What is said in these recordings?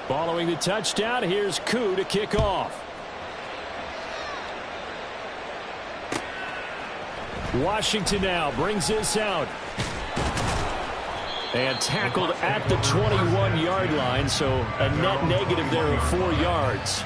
Following the touchdown, here's Koo to kick off. Washington now brings this out. And tackled at the 21-yard line, so a net negative there of 4 yards.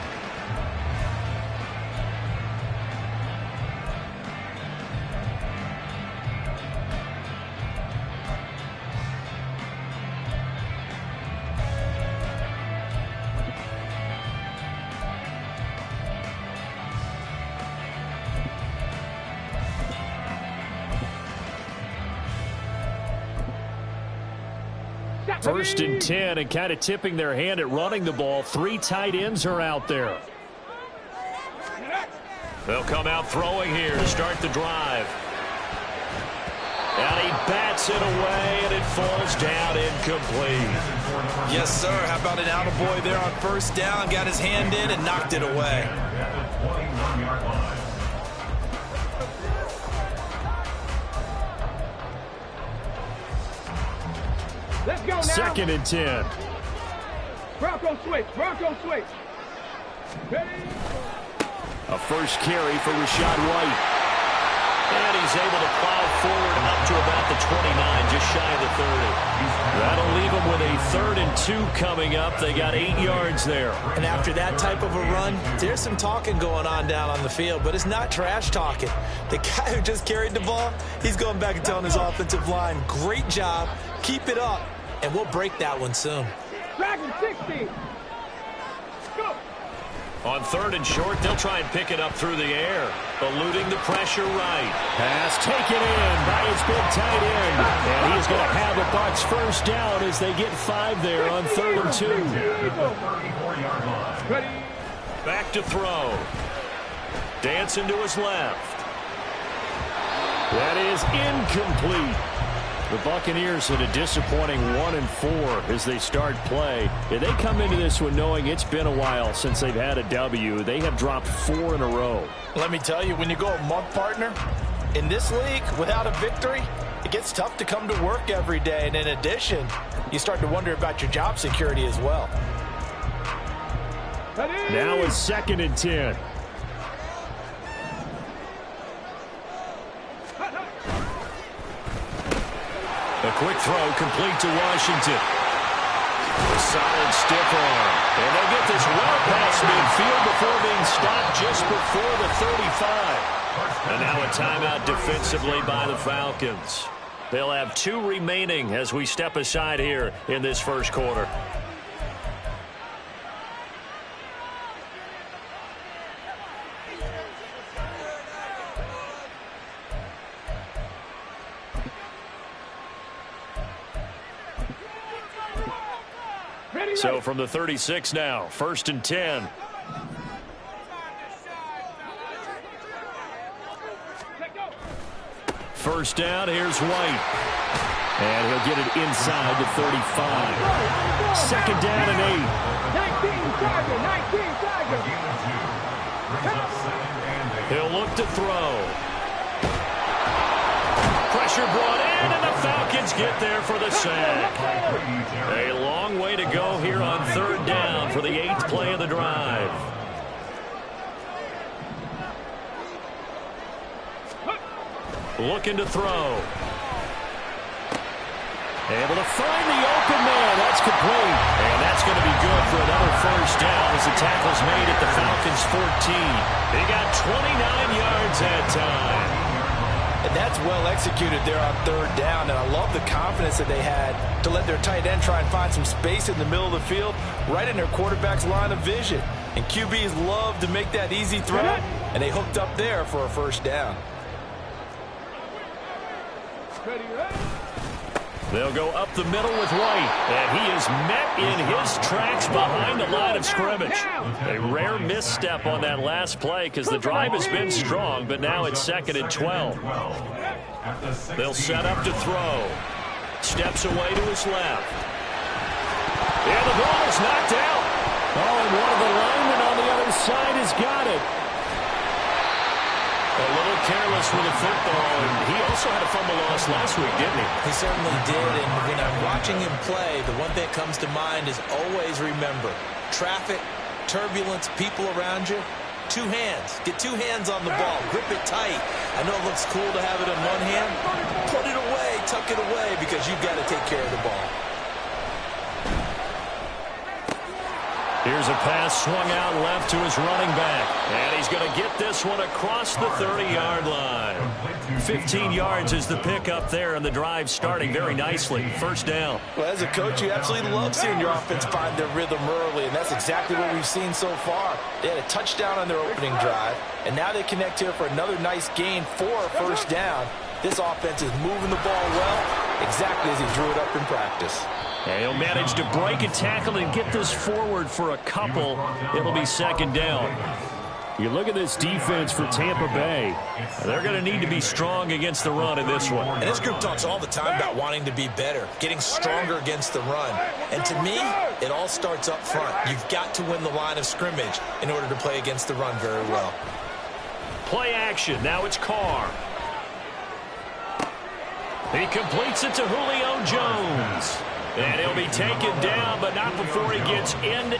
First and 10, and kind of tipping their hand at running the ball. 3 tight ends are out there. They'll come out throwing here to start the drive. And he bats it away, and it falls down incomplete. Yes, sir. How about an attaboy there on first down? Got his hand in and knocked it away. Let's go now. Second and 10. Bronco switch. Bronco switch. Ready? A first carry for Rachaad White. And he's able to plow forward up to about the 29, just shy of the 30. That'll leave him with a 3rd and 2 coming up. They got 8 yards there. And after that type of a run, there's some talking going on down on the field, but it's not trash talking. The guy who just carried the ball, he's going back and telling his offensive line, great job, keep it up, and we'll break that one soon. Dragon 60. Go. On 3rd and short, they'll try and pick it up through the air. Eluding the pressure right. Pass taken in by his big tight end. And he's going to have the Bucs first down as they get 5 there on 3rd and 2. Ready? Back to throw. Dancing to his left. That is incomplete. The Buccaneers had a disappointing 1-4 as they start play. And they come into this one knowing it's been a while since they've had a W. They have dropped 4 in a row. Let me tell you, when you go a month, partner, in this league, without a victory, it gets tough to come to work every day. And in addition, you start to wonder about your job security as well. Now it's 2nd and 10. A quick throw complete to Washington. A solid stiff arm. And they'll get this well past midfield before being stopped just before the 35. And now a timeout defensively by the Falcons. They'll have 2 remaining as we step aside here in this first quarter. So from the 36 now, 1st and 10. First down, here's White. And he'll get it inside the 35. 2nd down and 8. 19 Tiger. He'll look to throw. Pressure brought in, and the Falcons get there for the sack. A long way to go here on 3rd down for the 8th play of the drive. Looking to throw. Able to find the open man. That's complete. And that's going to be good for another first down as the tackle's made at the Falcons' 14. They got 29 yards that time. And that's well executed there on 3rd down. And I love the confidence that they had to let their tight end try and find some space in the middle of the field, right in their quarterback's line of vision. And QBs love to make that easy throw, and they hooked up there for a first down. They'll go up the middle with White, and he is met in his tracks behind the line of scrimmage. A rare misstep on that last play because the drive has been strong, but now it's 2nd and 12. They'll set up to throw. Steps away to his left. And the ball is knocked out. Oh, and one of the linemen on the other side has got it. A little careless with the football, and he also had a fumble loss last week, didn't he? He certainly did, and when I'm watching him play, the one thing that comes to mind is always remember, traffic, turbulence, people around you, two hands. Get two hands on the ball. Grip it tight. I know it looks cool to have it in one hand. Put it away, tuck it away, because you've got to take care of the ball. Here's a pass swung out left to his running back. And he's going to get this one across the 30-yard line. 15 yards is the pickup there, and the drive starting very nicely. First down. Well, as a coach, you absolutely love seeing your offense find their rhythm early, and that's exactly what we've seen so far. They had a touchdown on their opening drive, and now they connect here for another nice gain for a first down. This offense is moving the ball well, exactly as he drew it up in practice. And he'll manage to break a tackle and get this forward for a couple. It'll be second down. You look at this defense for Tampa Bay. They're going to need to be strong against the run in this one. And this group talks all the time about wanting to be better, getting stronger against the run. And to me, it all starts up front. You've got to win the line of scrimmage in order to play against the run very well. Play action. Now it's Carr. He completes it to Julio Jones. And he'll be taken down, but not before he gets in.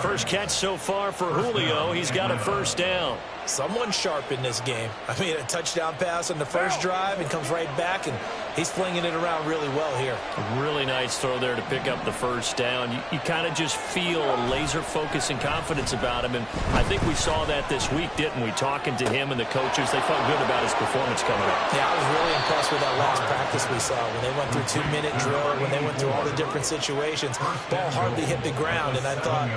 First catch so far for Julio. He's got a first down. Someone sharp in this game. I mean, a touchdown pass on the first drive and comes right back, and he's flinging it around really well here. A really nice throw there to pick up the first down. You kind of just feel a laser focus and confidence about him, and I think we saw that this week, didn't we? Talking to him and the coaches, they felt good about his performance coming up. Yeah, I was really impressed with that last practice we saw. When they went through 2-minute drill, when they went through all the different situations, ball hardly hit the ground, and I thought,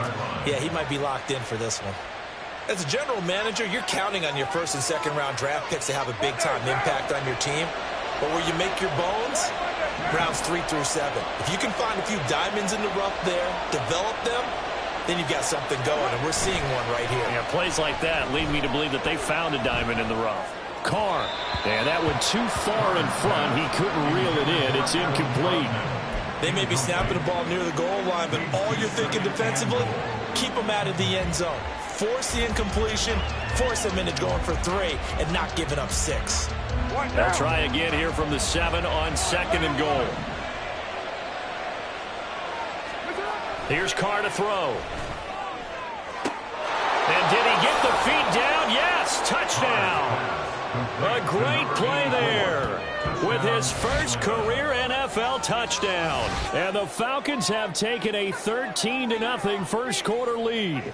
yeah, he might be locked in for this one. As a general manager, you're counting on your first and second round draft picks to have a big-time impact on your team. But where you make your bones, rounds 3 through 7. If you can find a few diamonds in the rough there, develop them, then you've got something going, and we're seeing one right here. Yeah, plays like that lead me to believe that they found a diamond in the rough. Carr, and that went too far in front. He couldn't reel it in. It's incomplete. They may be snapping the ball near the goal line, but all you're thinking defensively, keep them out of the end zone. Force the incompletion, force them into going for 3, and not giving up 6. They'll try again here from the 7 on second and goal. Here's Carr to throw. And did he get the feet down? Yes, touchdown. A great play there with his first career NFL touchdown. And the Falcons have taken a 13-0 first quarter lead.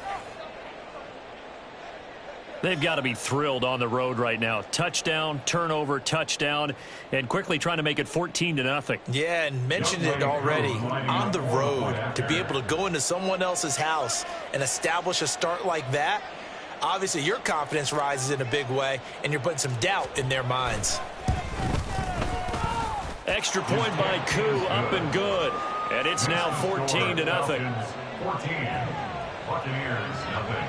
They've got to be thrilled on the road right now. Touchdown, turnover, touchdown, and quickly trying to make it 14-0. Yeah, and mentioned it already. On the road, to be able to go into someone else's house and establish a start like that, obviously your confidence rises in a big way, and you're putting some doubt in their minds. Extra point by Koo, up and good. And it's now 14-0. 14. Buccaneers, nothing.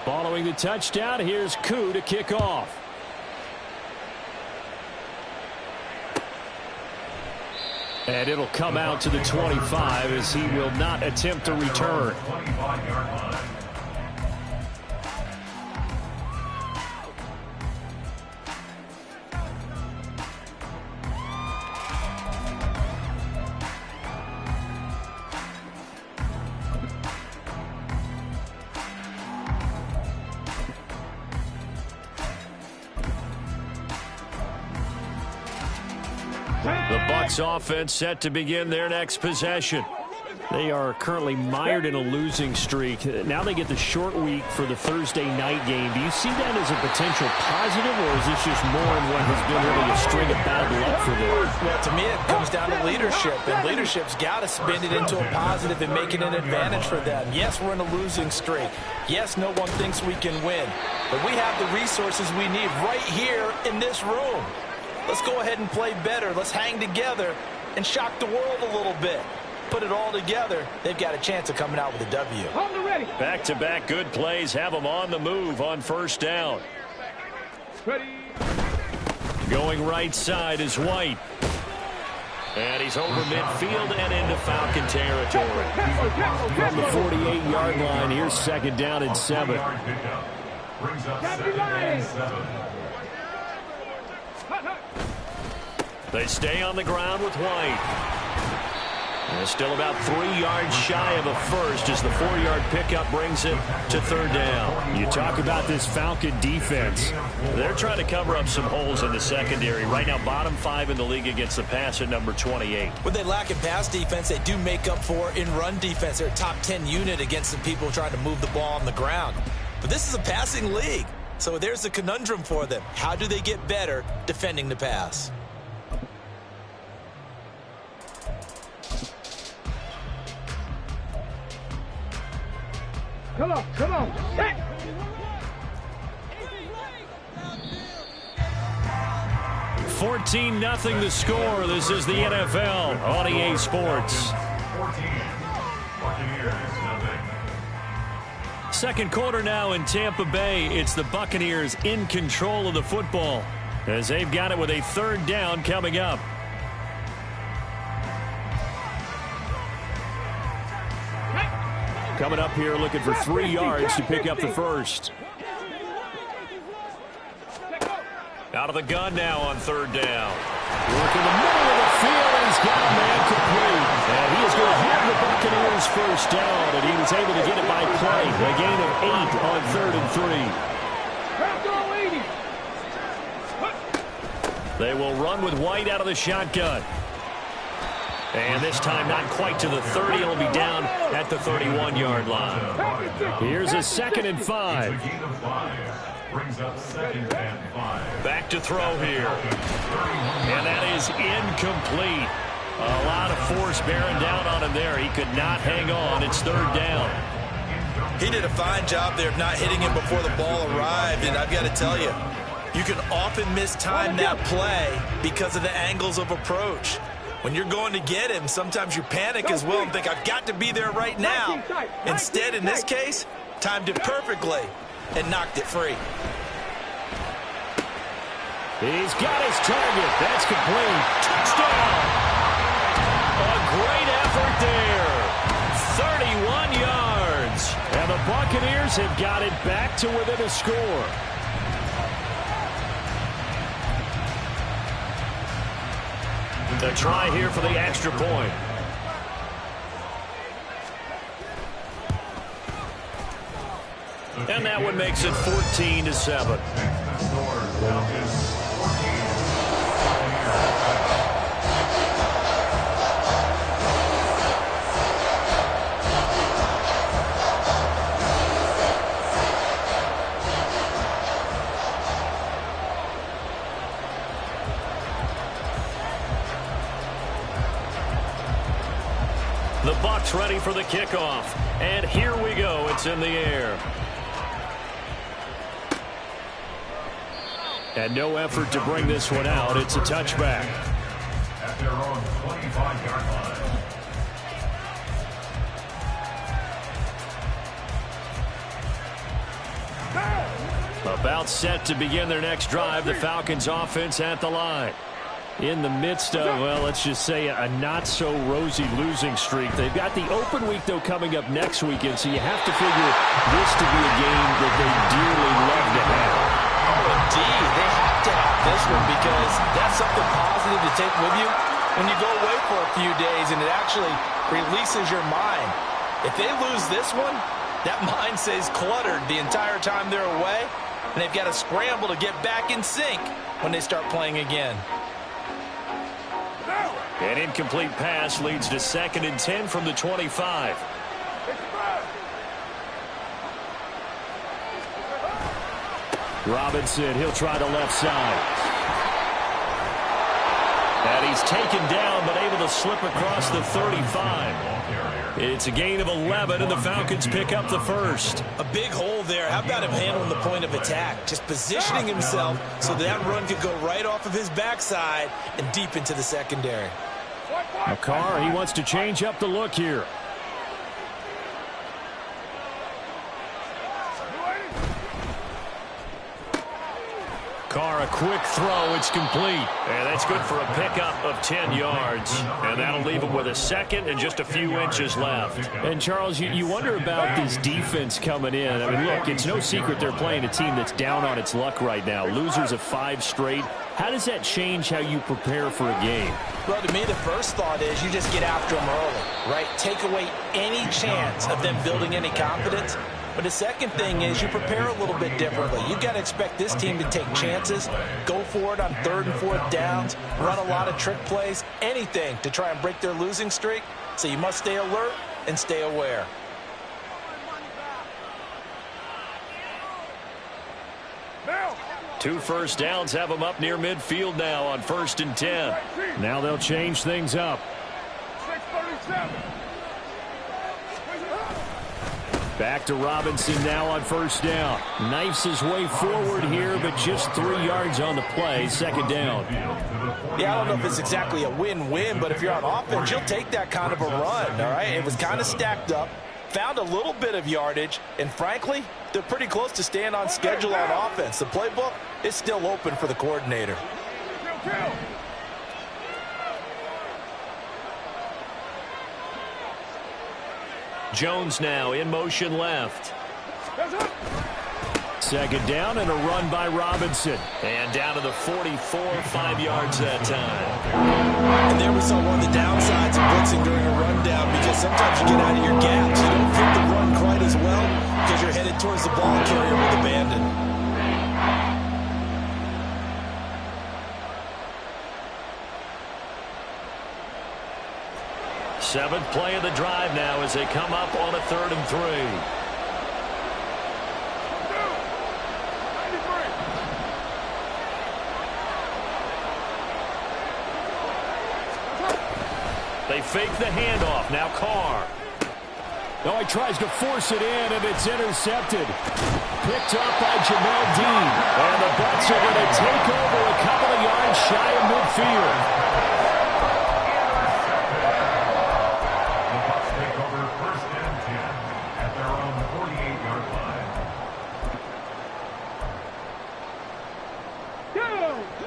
Following the touchdown, here's Koo to kick off. And it'll come out to the 25 as he will not attempt to return. 25-yard line. The Bucs offense set to begin their next possession. They are currently mired in a losing streak. Now they get the short week for the Thursday night game. Do you see that as a potential positive, or is this just more in what has been really a string of bad luck for them? Well, to me, it comes down to leadership, and leadership's got to spin it into a positive and make it an advantage for them. Yes, we're in a losing streak. Yes, no one thinks we can win, but we have the resources we need right here in this room. Let's go ahead and play better. Let's hang together and shock the world a little bit. Put it all together, they've got a chance of coming out with a W. Back-to-back good plays have them on the move on first down. Ready. Going right side is White. And he's over midfield and into Falcon territory. From the 48-yard line, here's second down and 7. Brings up second and 7. They stay on the ground with White. And still about 3 yards shy of a first as the 4-yard pickup brings it to third down. You talk about this Falcon defense. They're trying to cover up some holes in the secondary. Right now, bottom 5 in the league against the pass at number 28. When they lack in pass defense, they do make up for in run defense. They're a top 10 unit against the people trying to move the ball on the ground. But this is a passing league. So there's the conundrum for them. How do they get better defending the pass? Come on, come on. Hey. 14-0 the score. This is the NFL on EA Sports. 14. Buccaneers, nothing. Second quarter now in Tampa Bay. It's the Buccaneers in control of the football as they've got it with a third down coming up. Coming up here looking for 3 yards to pick up the first. Out of the gun now on third down. Work in the middle of the field, and he's got a man complete. And he is going to have the Buccaneers first down, and he was able to get it by play. A gain of 8 on 3rd and 3. They will run with White out of the shotgun. And this time not quite to the 30. It'll be down at the 31-yard line. Here's a 2nd and 5. Brings up 2nd and 5. Back to throw here. And that is incomplete. A lot of force bearing down on him there. He could not hang on. It's third down. He did a fine job there of not hitting him before the ball arrived. And I've got to tell you, you can often mistime that play because of the angles of approach. When you're going to get him, sometimes you panic as well and think, I've got to be there right now. Instead, in this case, timed it perfectly and knocked it free. He's got his target. That's complete. Touchdown. A great effort there. 31 yards. And the Buccaneers have got it back to within a score. The try here for the extra point. And that one makes it 14-7. The Bucs ready for the kickoff. And here we go. It's in the air. And no effort to bring this one out. It's a touchback. At their own 25-yard line. About set to begin their next drive. The Falcons offense at the line. In the midst of, well, let's just say a not-so-rosy losing streak. They've got the open week, though, coming up next weekend, so you have to figure this to be a game that they dearly love to have. Oh, indeed. They have to have this one because that's something positive to take with you when you go away for a few days, and it actually releases your mind. If they lose this one, that mind stays cluttered the entire time they're away, and they've got to scramble to get back in sync when they start playing again. An incomplete pass leads to 2nd and 10 from the 25. Robinson, he'll try the left side. And he's taken down, but able to slip across the 35. It's a gain of 11, and the Falcons pick up the first. A big hole there. How about him handling the point of attack? Just positioning himself so that run could go right off of his backside and deep into the secondary. McCarr, he wants to change up the look here. Carr, a quick throw. It's complete. And that's good for a pickup of 10 yards. And that'll leave him with a 2nd and just a few inches left. And, Charles, you wonder about this defense coming in. I mean, look, it's no secret they're playing a team that's down on its luck right now. Losers of 5 straight. How does that change how you prepare for a game? Well, to me, the first thought is you just get after them early, right? Take away any chance of them building any confidence. But the second thing is you prepare a little bit differently. You got to expect this team to take chances, go for it on 3rd and 4th downs, run a lot of trick plays, anything to try and break their losing streak. So you must stay alert and stay aware. Two first downs have them up near midfield now on 1st and 10. Now they'll change things up. 637. Back to Robinson now on 1st down. Knifes his way forward here, but just 3 yards on the play. 2nd down. Yeah, I don't know if it's exactly a win-win, but if you're on offense, you'll take that kind of a run, all right? It was kind of stacked up, found a little bit of yardage, and frankly, they're pretty close to staying on schedule on offense. The playbook is still open for the coordinator. Jones now in motion left. 2nd down and a run by Robinson. And down to the 44, 5 yards that time. And there we saw one of the downsides of blitzing during a rundown, because sometimes you get out of your gaps. You don't fit the run quite as well because you're headed towards the ball carrier with abandon. Seventh play of the drive now as they come up on a 3rd and 3. They fake the handoff. Now Carr. Oh, he tries to force it in, and it's intercepted. Picked up by Jamel Dean. And the Bucs are going to take over a couple of yards shy of midfield.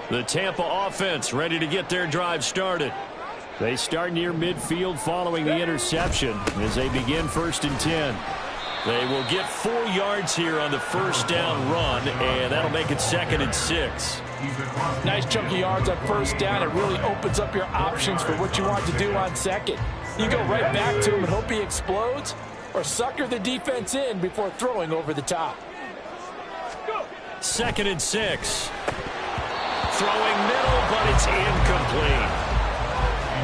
The Tampa offense ready to get their drive started. They start near midfield following the interception as they begin 1st and 10. They will get 4 yards here on the 1st down run, and that'll make it 2nd and 6. Nice chunk of yards on 1st down. It really opens up your options for what you want to do on 2nd. You go right back to him and hope he explodes, or sucker the defense in before throwing over the top. 2nd and 6. Throwing middle, but it's incomplete.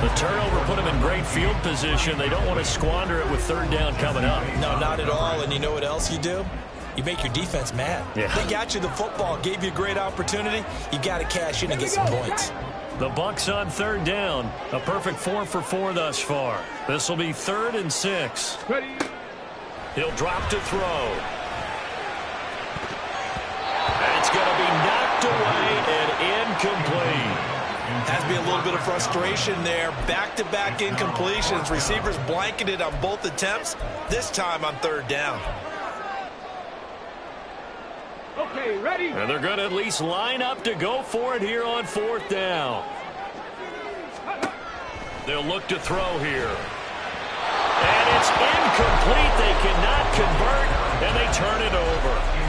The turnover put them in great field position. They don't want to squander it with 3rd down coming up. No, not at all. And you know what else you do? You make your defense mad. Yeah. They got you the football, gave you a great opportunity. You got to cash in and get some points. The Bucs on 3rd down. A perfect 4 for 4 thus far. This will be 3rd and 6. He'll drop to throw. And it's going to be knocked away and incomplete. Has to be a little bit of frustration there. Back-to-back incompletions. Receivers blanketed on both attempts, this time on 3rd down. Okay, ready? And they're going to at least line up to go for it here on 4th down. They'll look to throw here. And it's incomplete. They cannot convert, and they turn it over.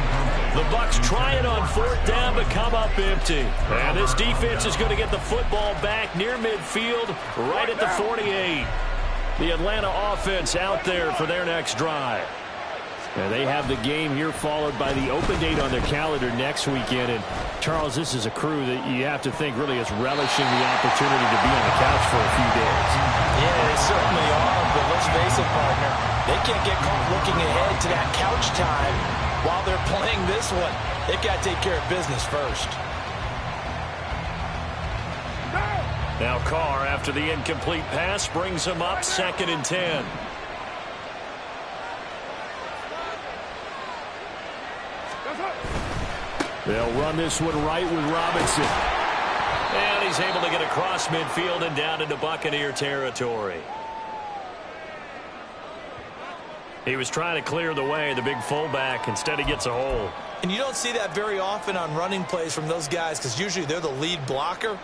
The Bucs try it on 4th down, but come up empty. And this defense is going to get the football back near midfield, right at the 48. The Atlanta offense out there for their next drive. And they have the game here followed by the open date on their calendar next weekend. And, Charles, this is a crew that you have to think really is relishing the opportunity to be on the couch for a few days. Yeah, they certainly are, but let's face it, partner. They can't get caught looking ahead to that couch time while they're playing this one. They've got to take care of business first. Now Carr, after the incomplete pass, brings him up 2nd and 10. They'll run this one right with Robinson. And he's able to get across midfield and down into Buccaneer territory. He was trying to clear the way, the big fullback. Instead, he gets a hole. And you don't see that very often on running plays from those guys because usually they're the lead blocker.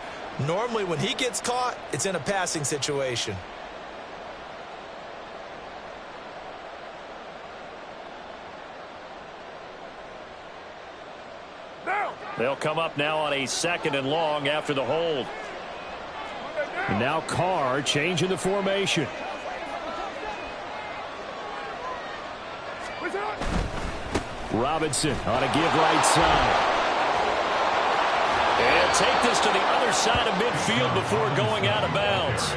Normally, when he gets caught, it's in a passing situation. They'll come up now on a 2nd and long after the hold. And now Carr changing the formation. Robinson on a give right side. And take this to the other side of midfield before going out of bounds.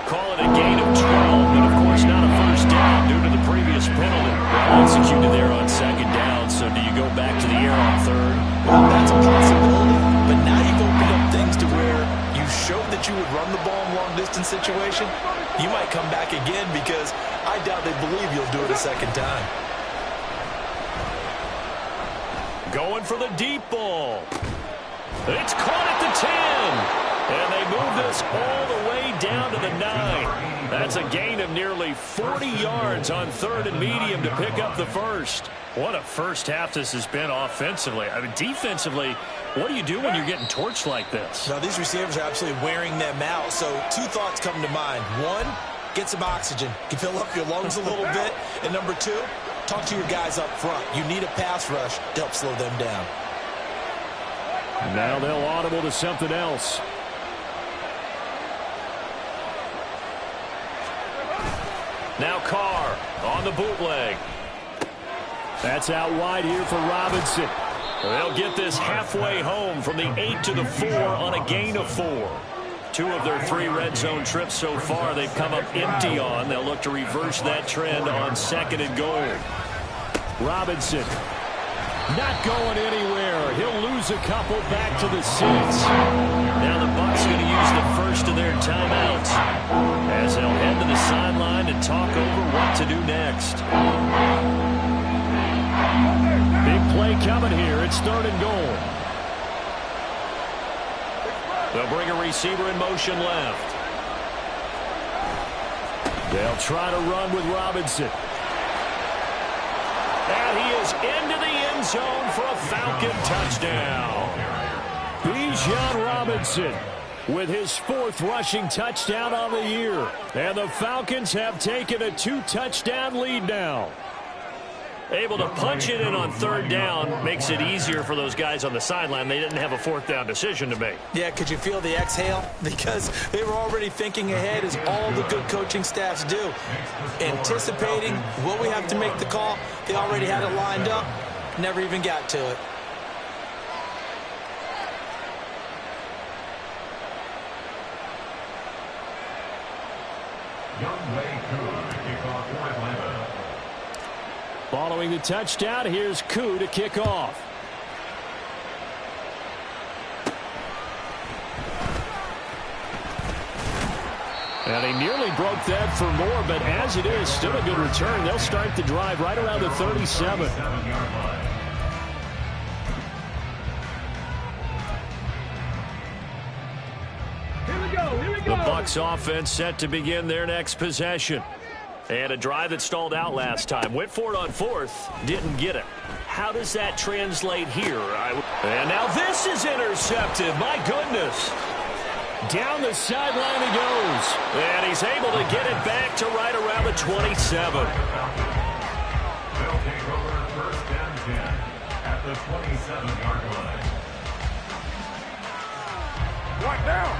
Call it a gain of 12, but of course not a first down due to the previous penalty. Well executed there on 2nd down, so do you go back to the air on 3rd? Well, that's a possibility, but now you've opened up things to where you showed that you would run the ball in long-distance situation. You might come back again because I doubt they believe you'll do it a 2nd time. Going for the deep ball. It's caught at the 10. And they move this all the way down to the 9. That's a gain of nearly 40 yards on 3rd and medium to pick up the first. What a first half this has been offensively. I mean, defensively, what do you do when you're getting torched like this? Now, these receivers are absolutely wearing them out. So 2 thoughts come to mind. 1, get some oxygen. You fill up your lungs a little bit. And number 2, talk to your guys up front. You need a pass rush to help slow them down. Now they'll audible to something else. Now Carr on the bootleg. That's out wide here for Robinson. They'll get this halfway home from the 8 to the 4 on a gain of 4. 2 of their 3 red zone trips so far they've come up empty on. They'll look to reverse that trend on 2nd and goal. Robinson not going anywhere. He'll lose a couple back to the 6. Now the Bucs going to use the first of their timeouts as they'll head to the sideline to talk over what to do next. Big play coming here. It's 3rd and goal. They'll bring a receiver in motion left. They'll try to run with Robinson. And he is into the end zone for a Falcon touchdown. Bijan Robinson with his 4th rushing touchdown on the year. And the Falcons have taken a 2-touchdown lead now. Able to punch it in on 3rd down makes it easier for those guys on the sideline. They didn't have a 4th down decision to make. Yeah, could you feel the exhale? Because they were already thinking ahead, as all the good coaching staffs do. Anticipating, will we have to make the call? They already had it lined up. Never even got to it. Following the touchdown, here's Koo to kick off. And he nearly broke that for more, but as it is, still a good return. They'll start the drive right around the 37. The Bucs offense set to begin their next possession. And a drive that stalled out last time. Went for it on 4th. Didn't get it. How does that translate here? And now this is intercepted. My goodness. Down the sideline he goes. And he's able to get it back to right around the 27. They'll take over 1st and 10 at the 27-yard line. Right down.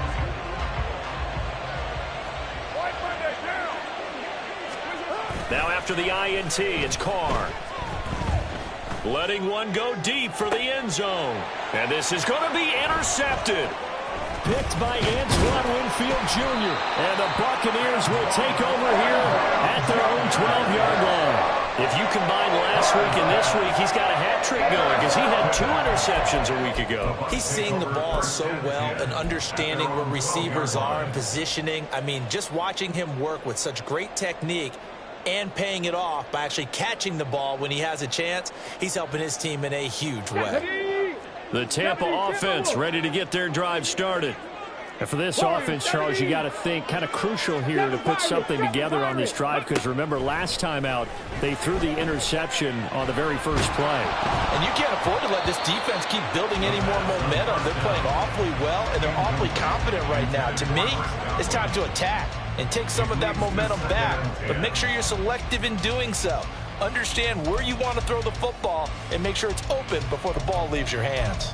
Right Monday down. Now after the INT, it's Carr. letting one go deep for the end zone. And this is going to be intercepted. Picked by Antoine Winfield Jr. And the Buccaneers will take over here at their own 12-yard line. If you combine last week and this week, he's got a hat trick going because he had 2 interceptions a week ago. He's seeing the ball so well and understanding where receivers are and positioning. I mean, just watching him work with such great technique and paying it off by actually catching the ball when he has a chance, he's helping his team in a huge way. The Tampa offense ready to get their drive started. And for this offense, Charles, you got to think kind of crucial here to put something together on this drive because remember last time out they threw the interception on the very first play. And you can't afford to let this defense keep building any more momentum. They're playing awfully well and they're awfully confident right now. To me, it's time to attack and take some of that momentum back, but make sure you're selective in doing so. Understand where you want to throw the football and make sure it's open before the ball leaves your hands.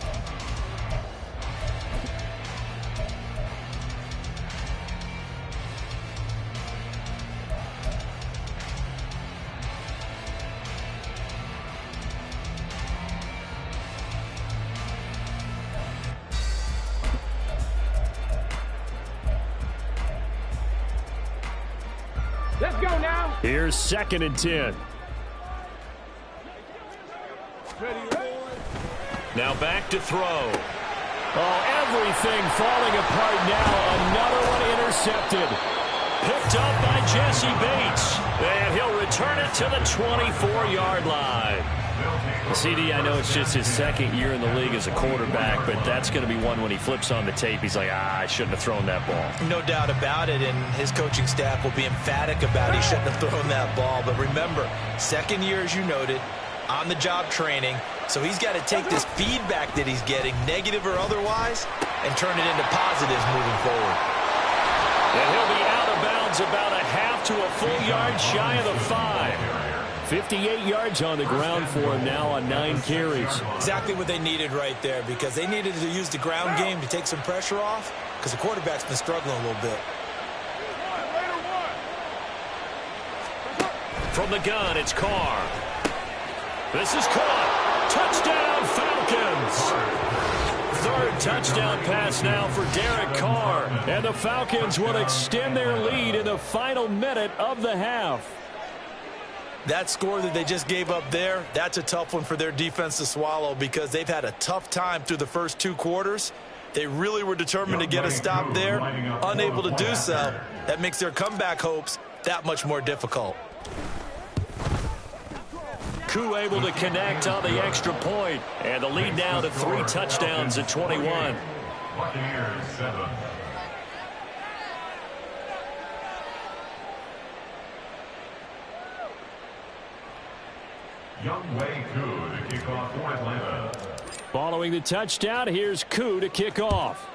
Let's go now. Here's 2nd and 10. Now back to throw. Oh, everything falling apart now. Another one intercepted. Picked up by Jesse Bates. And he'll return it to the 24-yard line. CD, I know it's just his 2nd year in the league as a quarterback, but that's going to be one when he flips on the tape. He's like, I shouldn't have thrown that ball. No doubt about it, and his coaching staff will be emphatic about he shouldn't have thrown that ball. But remember, 2nd year, as you noted, on-the-job training, so he's got to take this feedback that he's getting, negative or otherwise, and turn it into positives moving forward. And he'll be out of bounds about a half to a full yard shy of the 5. 58 yards on the ground for him now on 9 carries. Exactly what they needed right there because they needed to use the ground game to take some pressure off because the quarterback's been struggling a little bit. From the gun, it's Carr. This is caught. Touchdown, Falcons. 3rd touchdown pass now for Derek Carr. And the Falcons will extend their lead in the final minute of the half. That score that they just gave up there, that's a tough one for their defense to swallow because they've had a tough time through the first 2 quarters. They really were determined to get a stop there, unable to do so. That makes their comeback hopes that much more difficult. Koo able to connect on the extra point, and the lead now to 3 touchdowns at 21. Buccaneers 7. Younghoe Koo to kick off for Atlanta. Following the touchdown, here's Koo to kick off.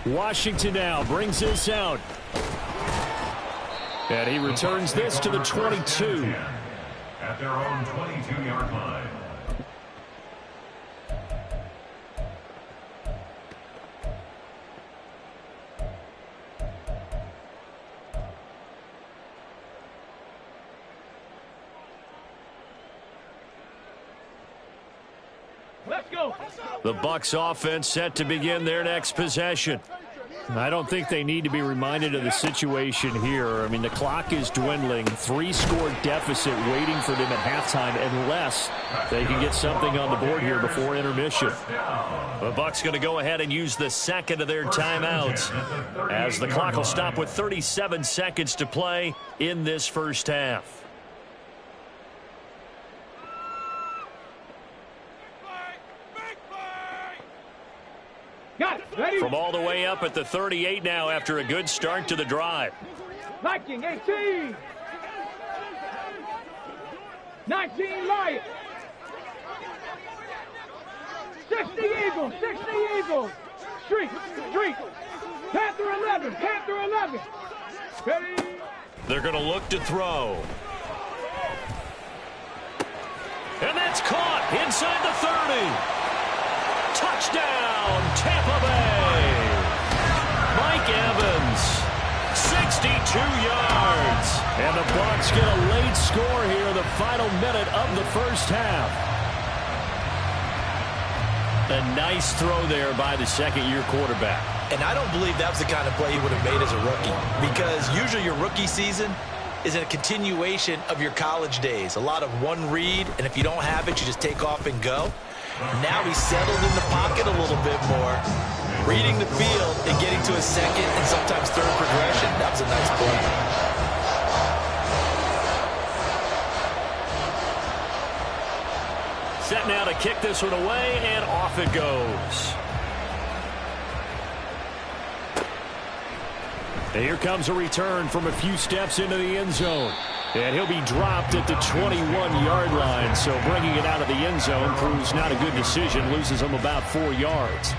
Washington now brings this out. And he returns this to the 22. At their own 22-yard line. Let's go. The Bucs offense set to begin their next possession. I don't think they need to be reminded of the situation here. I mean, the clock is dwindling. 3-score deficit waiting for them at halftime unless they can get something on the board here before intermission. The Bucs going to go ahead and use the 2nd of their timeouts as the clock will stop with 37 seconds to play in this first half. Got it. Ready? From all the way up at the 38 now after a good start to the drive. Viking 18. 19 Lions. 60 Eagles. 60 Eagles. Streak. Streak. Panther 11. Panther 11. Ready? They're going to look to throw. And that's caught inside the 30. Touchdown, Tampa Bay. Mike Evans, 62 yards. And the Bucs get a late score here in the final minute of the first half. A nice throw there by the second-year quarterback. And I don't believe that was the kind of play he would have made as a rookie, because usually your rookie season is a continuation of your college days. A lot of one read, and if you don't have it, you just take off and go. Now he's settled in the pocket a little bit more, reading the field and getting to a second and sometimes third progression. That was a nice play. Set now to kick this one away, and off it goes. And here comes a return from a few steps into the end zone. And he'll be dropped at the 21-yard line. So bringing it out of the end zone proves not a good decision. Loses him about 4 yards.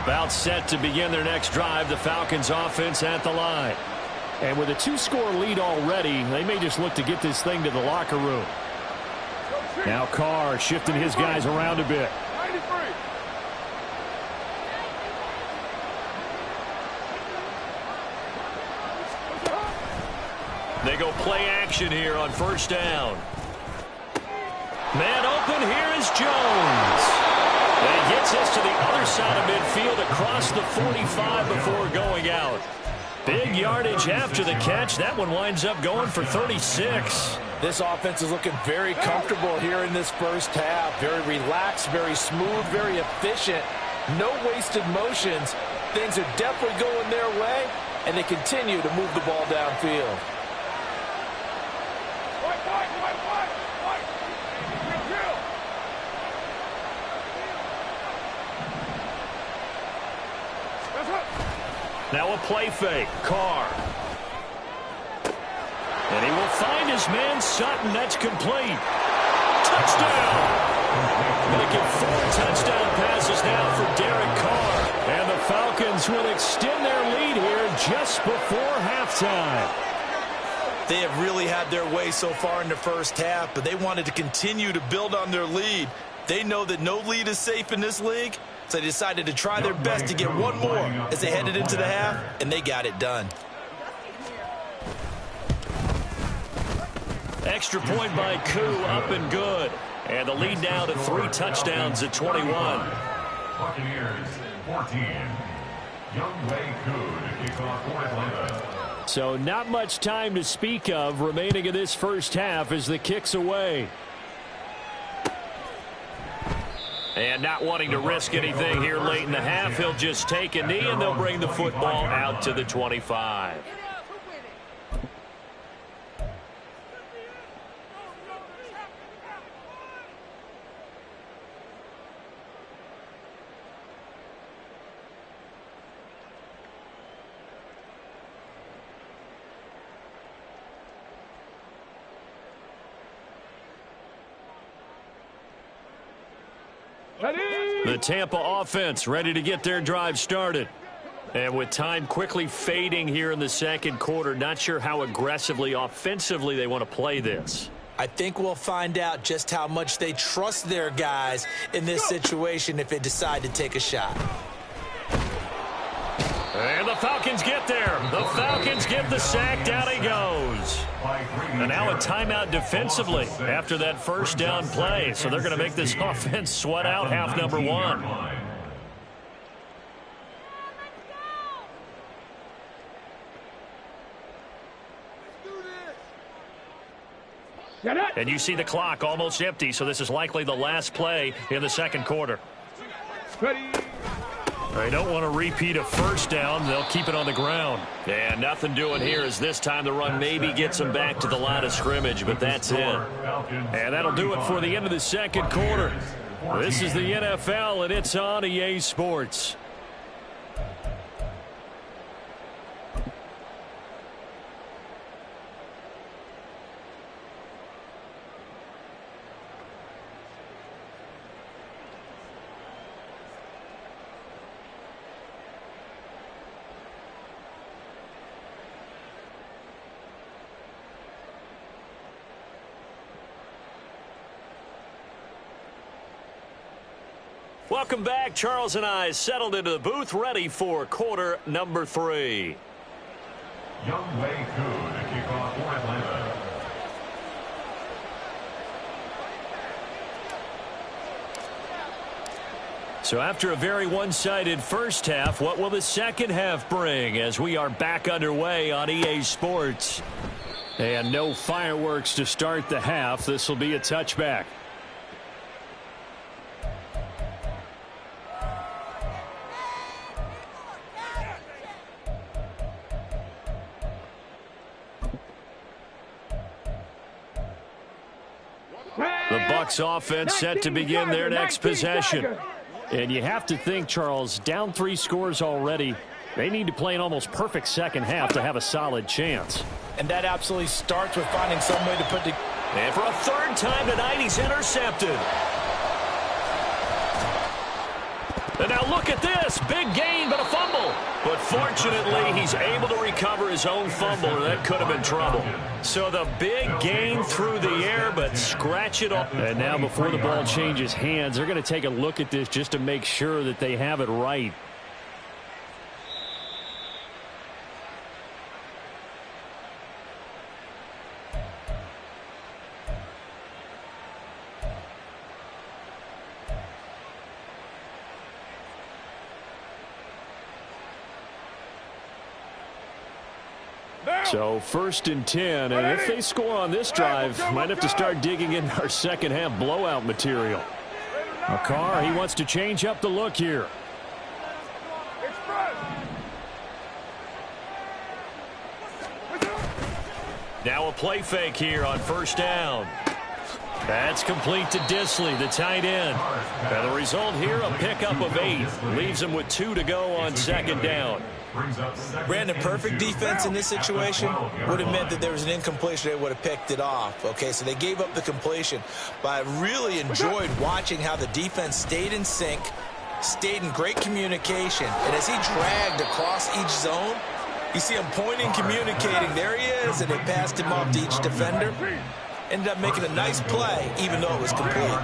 About set to begin their next drive, the Falcons offense at the line. And with a 2-score lead already, they may just look to get this thing to the locker room. Now Carr shifting his guys around a bit. They go play action here on first down. Man open, here is Jones. And he gets us to the other side of midfield across the 45 before going out. Big yardage after the catch. That one winds up going for 36. This offense is looking very comfortable here in this first half. Very relaxed, very smooth, very efficient. No wasted motions. Things are definitely going their way, and they continue to move the ball downfield. Now a play fake. Carr. And he will find his man Sutton. That's complete. Touchdown. Making 4 touchdown passes now for Derek Carr. And the Falcons will extend their lead here just before halftime. They have really had their way so far in the first half, but they wanted to continue to build on their lead. They know that no lead is safe in this league, so they decided to try their best to get one more as they headed into the half, and they got it done. Extra point by Koo, up and good. And the lead now to 3 touchdowns at 21. Buccaneers 14. Younghoe Koo to kick off for Atlanta. So not much time to speak of remaining in this first half as the kick's away. And not wanting to risk anything here late in the half, he'll just take a knee and they'll bring the football out to the 25. The Tampa offense ready to get their drive started. And with time quickly fading here in the second quarter, not sure how aggressively, offensively they want to play this. I think we'll find out just how much they trust their guys in this situation if they decide to take a shot. And the Falcons get there. The Falcons get the sack. Down he goes. And now a timeout defensively after that first down play. So they're going to make this offense sweat out half number 1. And you see the clock almost empty, so this is likely the last play in the second quarter. They don't want to repeat a first down. They'll keep it on the ground. And nothing doing here as this time the run maybe gets them back to the line of scrimmage, but that's it. And that'll do it for the end of the second quarter. This is the NFL, and it's on EA Sports. Welcome back. Charles and I settled into the booth, ready for quarter number 3. Young Wei Koo to kick off for Atlanta. So after a very one-sided first half, what will the second half bring as we are back underway on EA Sports? And no fireworks to start the half. This will be a touchback. The Bucs offense set to begin their next possession. And you have to think, Charles, down 3 scores already. They need to play an almost perfect second half to have a solid chance. And that absolutely starts with finding some way to put the... And for a third time tonight, he's intercepted. And now look at this. Big gain, but a fumble. But fortunately, he's able to recover his own fumble, or that could have been trouble. So the big gain through the air, but scratch it off. And now before the ball changes hands, they're going to take a look at this just to make sure that they have it right. So 1st and 10, and if they score on this drive, might have to start digging in our second half blowout material. McCarr, he wants to change up the look here. Now a play fake here on 1st down. That's complete to Disley, the tight end. And the result here, a pickup of 8. Leaves him with 2 to go on 2nd down. Brandon, perfect defense in this situation would have meant that there was an incompletion. They would have picked it off. Okay, so they gave up the completion. But I really enjoyed watching how the defense stayed in sync, stayed in great communication. And as he dragged across each zone, you see him pointing, communicating. There he is, and they passed him off to each defender. Ended up making a nice play, even though it was complete.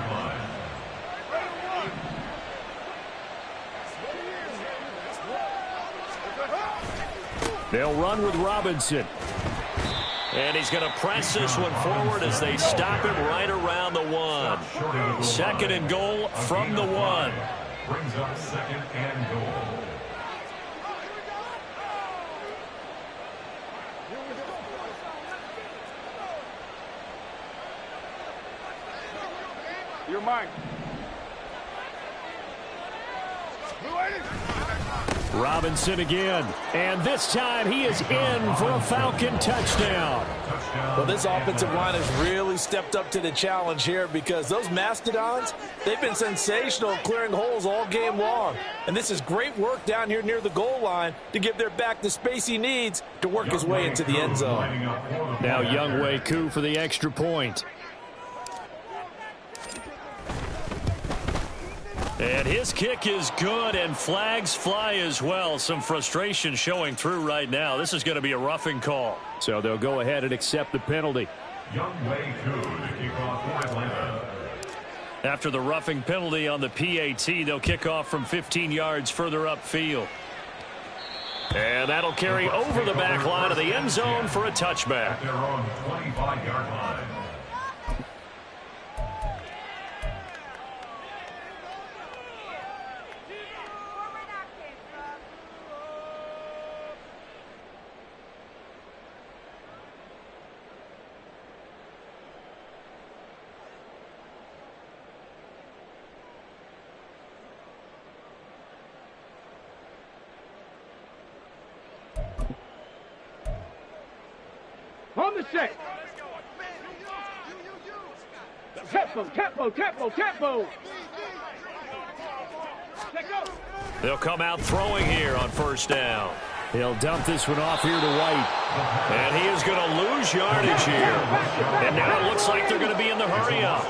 They'll run with Robinson. And he's going to press this one forward as they stop him right around the 1. 2nd and goal from the 1. Brings up 2nd and goal. You're mine. Robinson again, and this time he is in for a Falcon touchdown. Well, this offensive line has really stepped up to the challenge here because those Mastodons, they've been sensational clearing holes all game long. And this is great work down here near the goal line to give their back the space he needs to work his way into the end zone. Now Young Wei Koo for the extra point. And his kick is good, and flags fly as well. Some frustration showing through right now. This is going to be a roughing call. So they'll go ahead and accept the penalty. Young Wei Koo to kick off for Atlanta. After the roughing penalty on the PAT, they'll kick off from 15 yards further upfield. And that'll carry over the back line of the end zone for a touchback. They're on the 25-yard line. On the set. Tempo, tempo, tempo, tempo. Let go. They'll come out throwing here on 1st down. He'll dump this one off here to White. And he is going to lose yardage here. And now it looks like they're going to be in the hurry-up.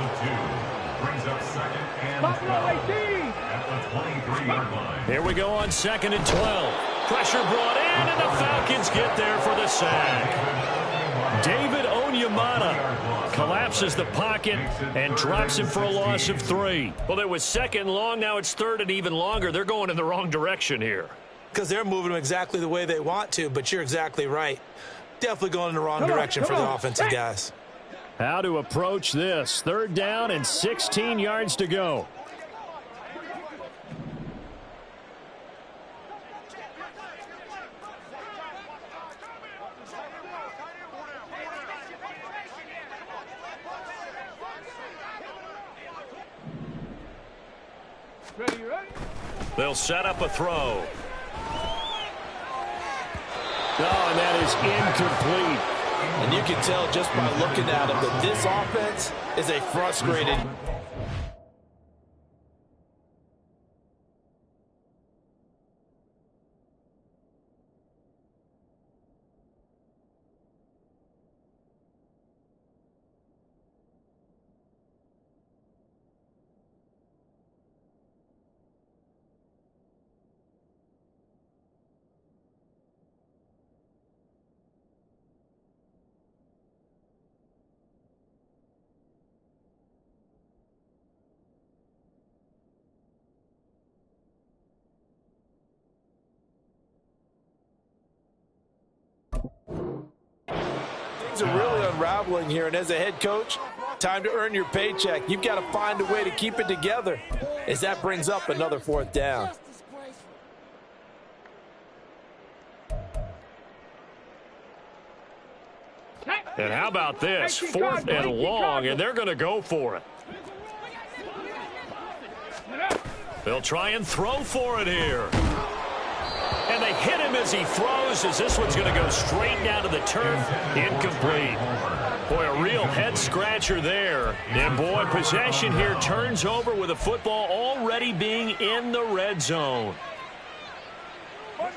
Brings up 2nd and Buffalo 12 18. at the 23-yard line. Here we go on 2nd and 12. Pressure brought in, and the Falcons get there for the sack. David Onyemata collapses the pocket and drops him for a loss of 3. Well, it was 2nd and long. Now it's 3rd and even longer. They're going in the wrong direction here. Because they're moving them exactly the way they want to, but you're exactly right. Definitely going in the wrong direction for the offensive guys. How to approach this. 3rd down and 16 yards to go. They'll set up a throw. Oh, and that is incomplete. And you can tell just by looking at him that this offense is a frustrated. Things are really unraveling here, and as a head coach, time to earn your paycheck. You've got to find a way to keep it together, as that brings up another 4th down. And how about this? 4th and long, and they're going to go for it. They'll try and throw for it here. And they hit him as he throws, as this one's going to go straight down to the turf. Incomplete. Boy, a real head-scratcher there. And, boy, possession here turns over with the football already being in the red zone.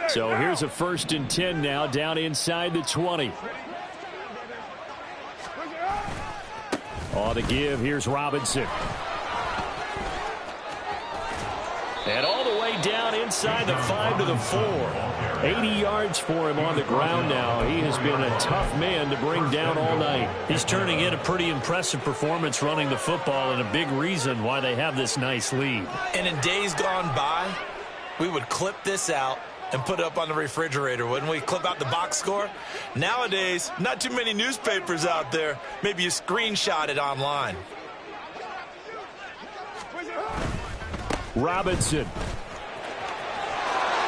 So here's a 1st and 10 now, down inside the 20. On the give, here's Robinson. And all the way down inside the 5 to the 4. 80 yards for him on the ground now. He has been a tough man to bring down all night. He's turning in a pretty impressive performance running the football, and a big reason why they have this nice lead. And in days gone by, we would clip this out and put it up on the refrigerator, wouldn't we? Clip out the box score. Nowadays, not too many newspapers out there. Maybe you screenshot it online. Robinson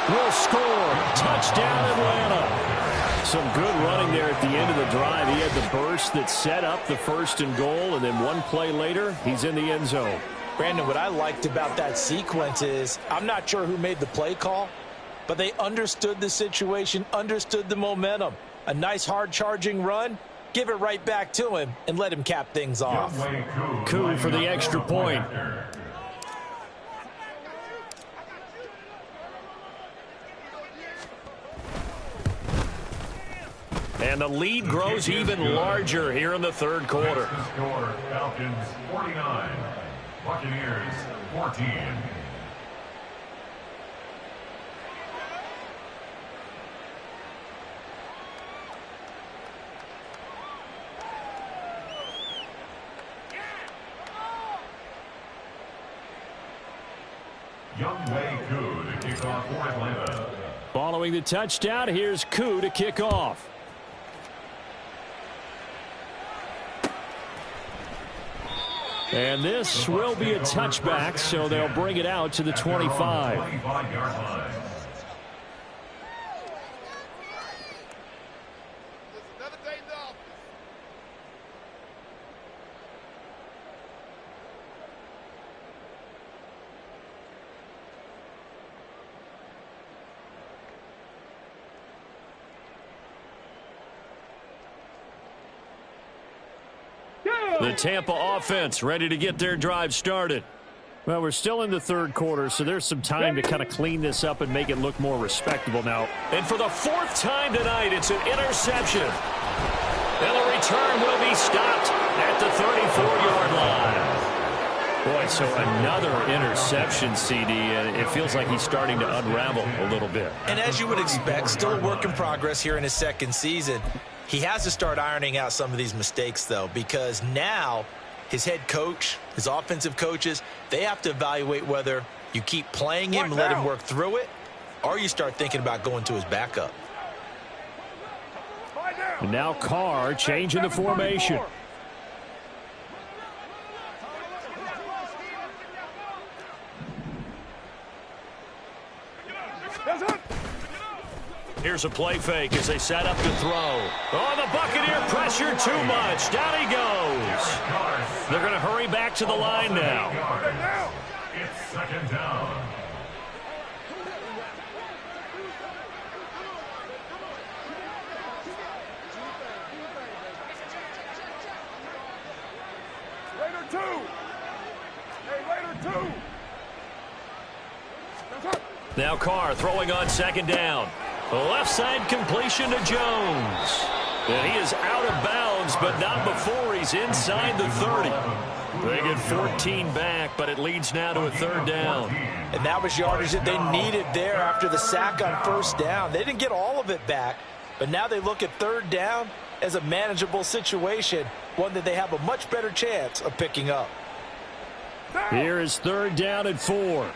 will score. Touchdown, Atlanta. Some good running there at the end of the drive. He had the burst that set up the 1st and goal, and then one play later, he's in the end zone. Brandon, what I liked about that sequence is I'm not sure who made the play call, but they understood the situation, understood the momentum. A nice hard-charging run, give it right back to him, and let him cap things off. Koo for the extra point. And the lead grows even larger here in the 3rd quarter. Score, Falcons 49, Buccaneers 14. Youngway Koo to kick off for Atlanta. Following the touchdown, here's Koo to kick off. And this will be a touchback, so they'll bring it out to the 25. 25-yard line. The Tampa offense ready to get their drive started. Well, we're still in the 3rd quarter, so there's some time to kind of clean this up and make it look more respectable now. And for the 4th time tonight, it's an interception. And the return will be stopped at the 34-yard line. Boy, so another interception, CD, and it feels like he's starting to unravel a little bit. And as you would expect, still a work in progress here in his 2nd season. He has to start ironing out some of these mistakes, though, because now his head coach, his offensive coaches, they have to evaluate whether you keep playing him and let him work through it, or you start thinking about going to his backup. And now Carr changing the formation. Here's a play fake as they set up to throw. Oh, the Buccaneer pressure too much. Down he goes. They're going to hurry back to the line now. It's second down. Now Carr throwing on second down. Left side completion to Jones. And he is out of bounds, but not before he's inside the 30. They get 14 back, but it leads now to a third down. And that was yardage that they needed there after the sack on first down. They didn't get all of it back, but now they look at third down as a manageable situation, one that they have a much better chance of picking up. Here is third down and 4.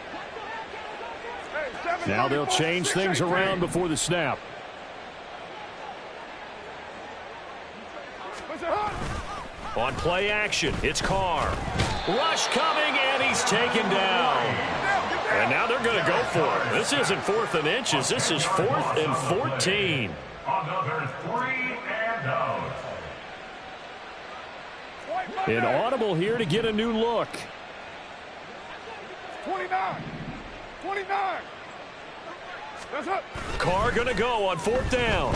Now they'll change things around before the snap. On play action, it's Carr. Rush coming, and he's taken down. And now they're going to go for it. This isn't 4th and inches. This is 4th and 14. Another 3 and out. An audible here to get a new look. 29. Carr going to go on 4th down.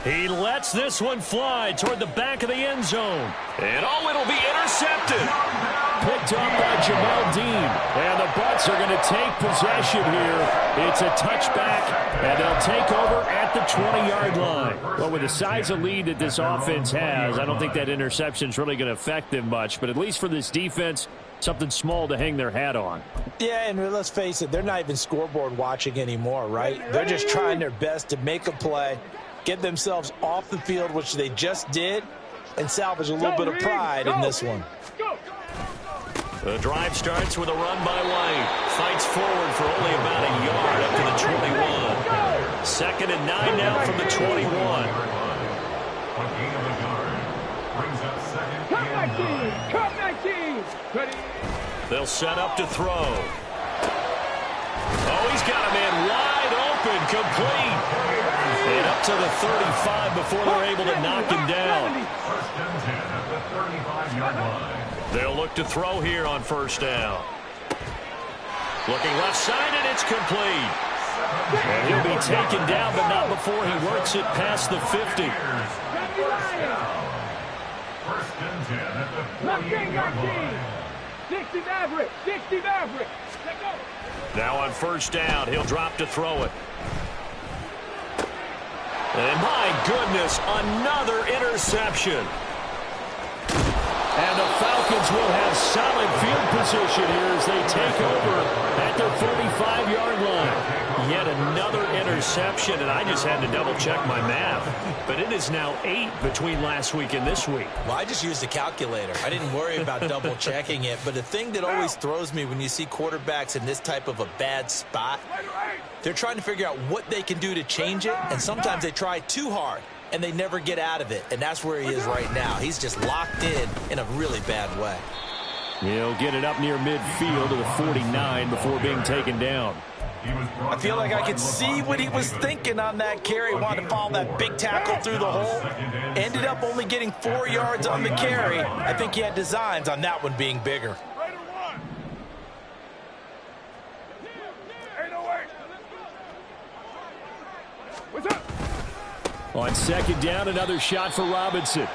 He lets this one fly toward the back of the end zone. And it'll be intercepted. Picked up by Jamel Dean. And the Bucs are going to take possession here. It's a touchback, and they'll take over at the 20-yard line. Well, with the size of lead that this offense has, I don't think that interception is really going to affect them much. But at least for this defense, something small to hang their hat on. Yeah, and let's face it, they're not even scoreboard watching anymore, right? They're just trying their best to make a play, get themselves off the field, which they just did, and salvage a little bit of pride in this one. The drive starts with a run by White. Fights forward for only about a yard up to the 21. 2nd and 9 now from the 21. Cut 19. They'll set up to throw. Oh, he's got a man wide open, complete. And up to the 35 before they're able to knock him down. 1st and 10 at the 35-yard line. They'll look to throw here on 1st down. Looking left side, and it's complete. And he'll be taken down, but not before he works it past the 50. 1st and 10 at the 48-yard line. 60 Maverick. 60 Maverick. Let go. Now on 1st down, he'll drop to throw it. And my goodness, another interception. And the Falcons will have solid field position here as they take over at their 45-yard line. Yet another interception, and I just had to double-check my math. But it is now 8 between last week and this week. Well, I just used a calculator. I didn't worry about double-checking it. But the thing that always throws me when you see quarterbacks in this type of a bad spot, they're trying to figure out what they can do to change it, and sometimes they try too hard, and they never get out of it. And that's where he is right now. He's just locked in a really bad way. He'll get it up near midfield to the 49 before being taken down. I feel like I could see what he was thinking on that carry. Wanted to follow that big tackle through the hole. Ended up only getting 4 yards on the carry. I think he had designs on that one being bigger. On 2nd down, another shot for Robinson.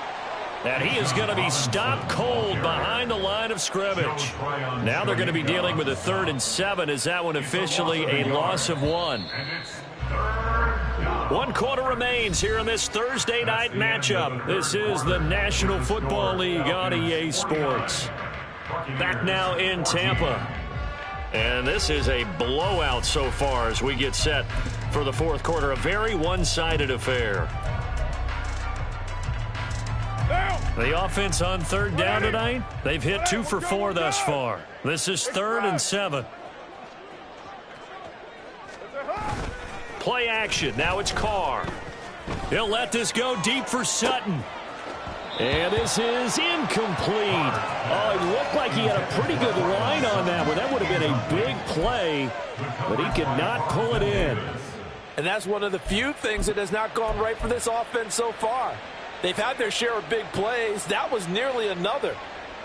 And he is going to be stopped cold behind the line of scrimmage. Now they're going to be dealing with a 3rd and 7 as that one officially a loss of 1. 1 quarter remains here in this Thursday night matchup. This is the National Football League on EA Sports. Back now in Tampa. And this is a blowout so far as we get set for the 4th quarter. A very one-sided affair. The offense on third down tonight, they've hit 2 for 4 thus far. This is 3rd and 7. Play action. Now it's Carr. He'll let this go deep for Sutton. And this is incomplete. Oh, it looked like he had a pretty good line on that one. That would have been a big play, but he could not pull it in. And that's one of the few things that has not gone right for this offense so far. They've had their share of big plays. That was nearly another.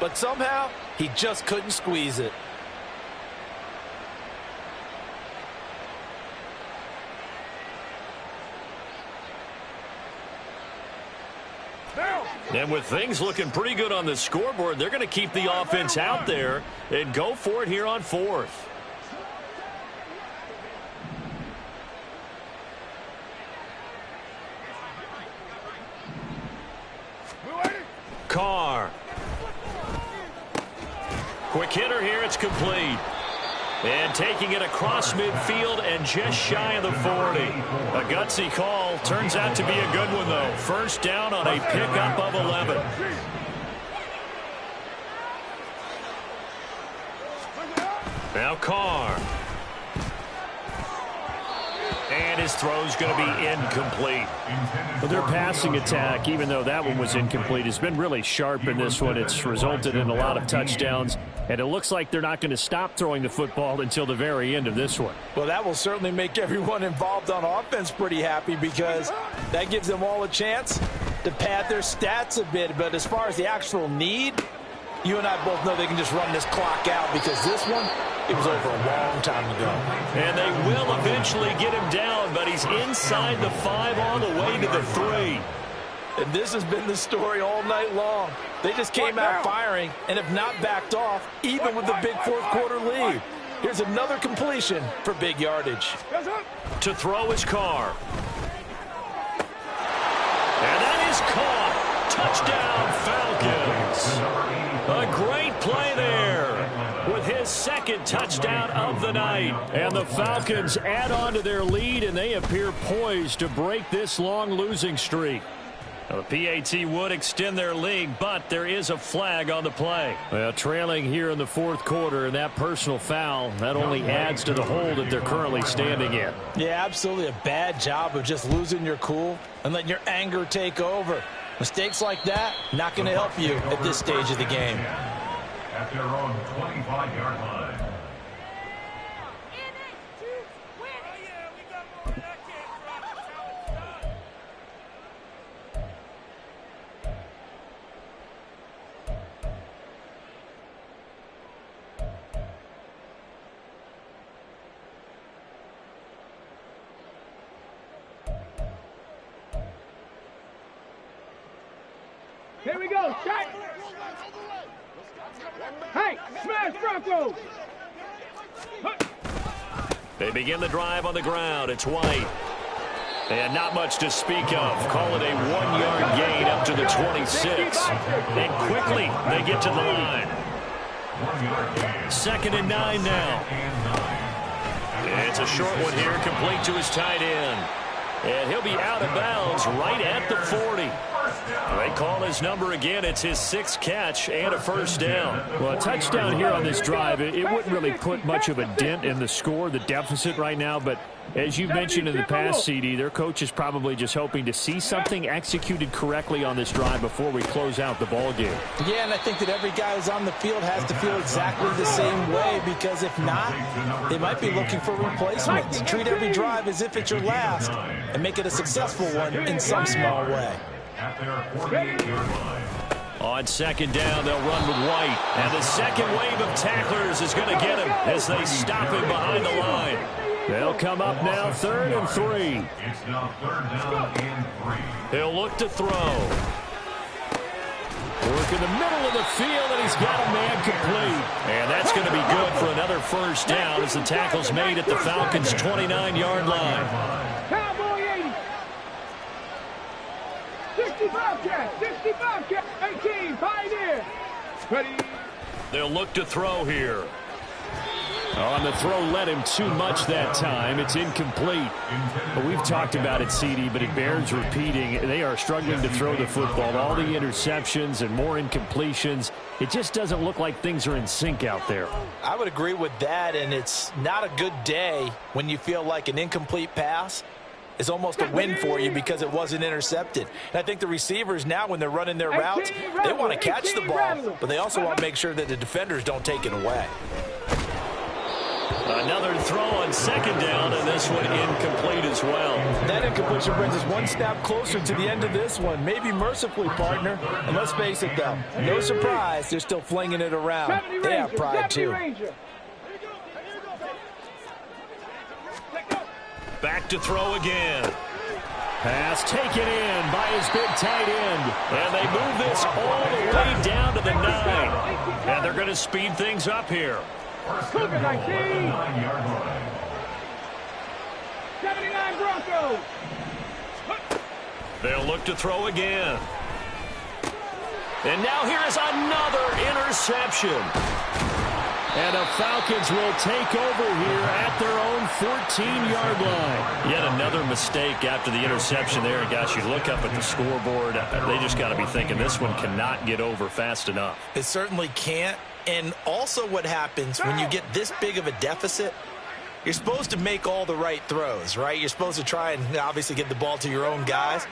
But somehow, he just couldn't squeeze it. And with things looking pretty good on the scoreboard, they're going to keep the offense out there and go for it here on 4th. Carr. Quick hitter here. It's complete. And taking it across midfield and just shy of the 40. A gutsy call. Turns out to be a good one, though. First down on a pickup of 11. Now Carr. And his throw's going to be incomplete. Well, their passing attack, even though that one was incomplete, has been really sharp in this one. It's resulted in a lot of touchdowns, and it looks like they're not going to stop throwing the football until the very end of this one. Well, that will certainly make everyone involved on offense pretty happy because that gives them all a chance to pad their stats a bit. But as far as the actual need, you and I both know they can just run this clock out because this one, it was over a long time ago. And they will eventually get him down, but he's inside the 5 on the way to the 3. And this has been the story all night long. They just came out firing and have not backed off, even with the big fourth quarter lead. Here's another completion for big yardage. To throw is Carr. And that is caught. Touchdown, Falcons. A great play there with his second touchdown of the night. And the Falcons add on to their lead, and they appear poised to break this long losing streak. Now, the PAT would extend their lead, but there is a flag on the play. Well, trailing here in the fourth quarter, and that personal foul, that only adds to the hole that they're currently standing in. Yeah, absolutely a bad job of just losing your cool and letting your anger take over. Mistakes like that, not going to help you at this stage of the game. At their own 25-yard line. Here we go, shot. Hey, smash Broncos. They begin the drive on the ground. It's White. And not much to speak of. Call it a 1-yard gain up to the 26. And quickly they get to the line. 2nd and 9 now. It's a short one here, complete to his tight end. And he'll be out of bounds right at the 40. They call his number again. It's his 6th catch and a first down. Well, a touchdown here on this drive, it wouldn't really put much of a dent in the score, the deficit right now. But as you mentioned in the past, CD, their coach is probably just hoping to see something executed correctly on this drive before we close out the ball game. Yeah, and I think that every guy who's on the field has to feel exactly the same way, because if not, they might be looking for replacements. Treat every drive as if it's your last and make it a successful one in some small way. At their 48-yard line. On 2nd down, they'll run with White. And the second wave of tacklers is going to get him as they stop him behind the line. They'll come up now 3rd and 3. It's now 3rd down and 3. He'll look to throw. Work in the middle of the field, and he's got a man complete. And that's going to be good for another first down as the tackle's made at the Falcons' 29-yard line. Cowboy 80. 65 cat, 65 cat, 18, Pioneer. Ready. They'll look to throw here. On the throw, led him too much that time. It's incomplete. But we've talked about it, CD, but it bears repeating. They are struggling to throw the football. All the interceptions and more incompletions. It just doesn't look like things are in sync out there. I would agree with that, and it's not a good day when you feel like an incomplete pass is almost a win for you because it wasn't intercepted. And I think the receivers now, when they're running their routes, they want to catch the ball, but they also want to make sure that the defenders don't take it away. Another throw on second down, and this one incomplete as well. That incompletion brings us one step closer to the end of this one. Maybe mercifully, partner. And let's face it, though, no surprise, they're still flinging it around. They have pride, too. Back to throw again. Pass taken in by his big tight end. And they move this all the way down to the 9. And they're going to speed things up here. Cougar 19. 79 Broncos. They'll look to throw again. And now here is another interception. And the Falcons will take over here at their own 14-yard line. Yet another mistake after the interception there. And gosh, you look up at the scoreboard, they just got to be thinking this one cannot get over fast enough. It certainly can't. And also what happens when you get this big of a deficit, you're supposed to make all the right throws, right? You're supposed to try and obviously get the ball to your own guys.